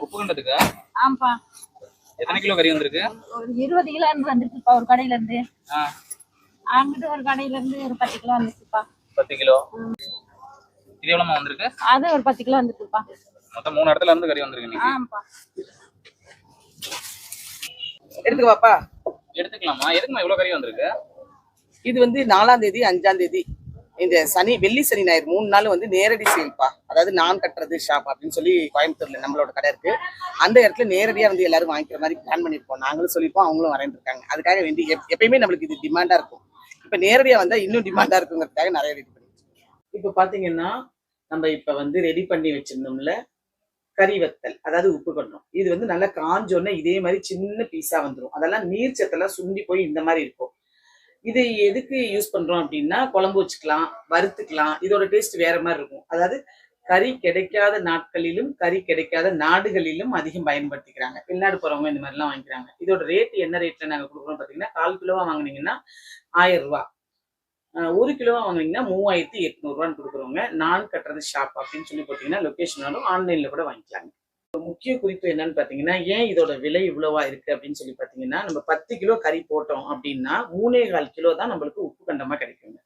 உப்பு கண்டதுக்கு ஆமாப்பா. எத்தனை கிலோ கறி வந்திருக்கு? ஒரு 20 கிலோ வந்துருக்குப்பா ஒரு கடையில இருந்து. அங்கிட்டு ஒரு கடையில இருந்து ஒரு 10 கிலோ வந்துருக்குப்பா. 10 கிலோ. இது எவ்வளவு வந்திருக்கு? அது ஒரு 10 கிலோ வந்துருக்குப்பா. மொத்தம் 3 இடத்துல இருந்து கறி வந்திருக்கு இன்னைக்கு. ஆமாப்பா. எடுத்துக்கவாப்பா? எடுத்துக்கலாமா? எதுக்குமா இவ்வளவு கறி வந்திருக்கு? இது வந்து 4ஆம் தேதி 5ஆம் தேதி இந்த சனி வெள்ளி சனி ஞாயிறு 3 நாள் வந்து நேரடி சேல்ப்பா. அதாவது நான் கட்டுறது ஷாப் அப்படின்னு சொல்லி கோயம்புத்தூர்ல நம்மளோட கடை இருக்கு. அந்த இடத்துல நேரடியா வந்து எல்லாரும் வாங்கிக்கிற மாதிரி பிளான் பண்ணிருப்போம். நாங்களும் சொல்லிப்போம், அவங்களும் வரேன் இருக்காங்க. அதுக்காக வேண்டி எப்பயுமே நம்மளுக்கு இது டிமாண்டா இருக்கும். இப்ப நேரடியா வந்தா இன்னும் டிமாண்டா இருக்குங்கிறதுக்காக நிறைய ரெடி பண்ணி. இப்ப பாத்தீங்கன்னா நம்ம இப்ப வந்து ரெடி பண்ணி வச்சிருந்தோம்ல கறி வத்தல், அதாவது உப்பு கொண்டோம். இது வந்து நல்லா காஞ்சோன்னா இதே மாதிரி சின்ன பீஸா வந்துடும். அதெல்லாம் நீர் சத்தெல்லாம் சுண்டி போய் இந்த மாதிரி இருக்கும். இது எதுக்கு யூஸ் பண்றோம் அப்படின்னா, குழம்பு வச்சுக்கலாம், வறுத்துக்கலாம். இதோட டேஸ்ட் வேற மாதிரி இருக்கும். அதாவது கறி கிடைக்காத நாட்களிலும் கறி கிடைக்காத நாடுகளிலும் அதிகம் பயன்படுத்திக்கிறாங்க. வெளிநாடு போறவங்க இந்த மாதிரிலாம் வாங்கிக்கிறாங்க. இதோட ரேட் என்ன ரேட்ல நாங்க கொடுக்குறோம் பார்த்தீங்கன்னா, 1/4 கிலோவா வாங்கினீங்கன்னா 1000 ரூபா, 1 கிலோவா வாங்கினீங்கன்னா 3800 கொடுக்குறோங்க. நான் கட்டுறது ஷாப் அப்படின்னு சொல்லி போட்டீங்கன்னா லொகேஷனாலும் ஆன்லைன்ல கூட வாங்கிக்கலாங்க. முக்கிய குறிப்பு என்னன்னு பாத்தீங்கன்னா, ஏன் இதோட விலை இவ்வளவா இருக்கு அப்படின்னு சொல்லி பாத்தீங்கன்னா, நம்ம 10 கிலோ கறி போட்டோம் அப்படின்னா 3.25 கிலோ தான் நம்மளுக்கு உப்பு கண்டமா கிடைக்குங்க.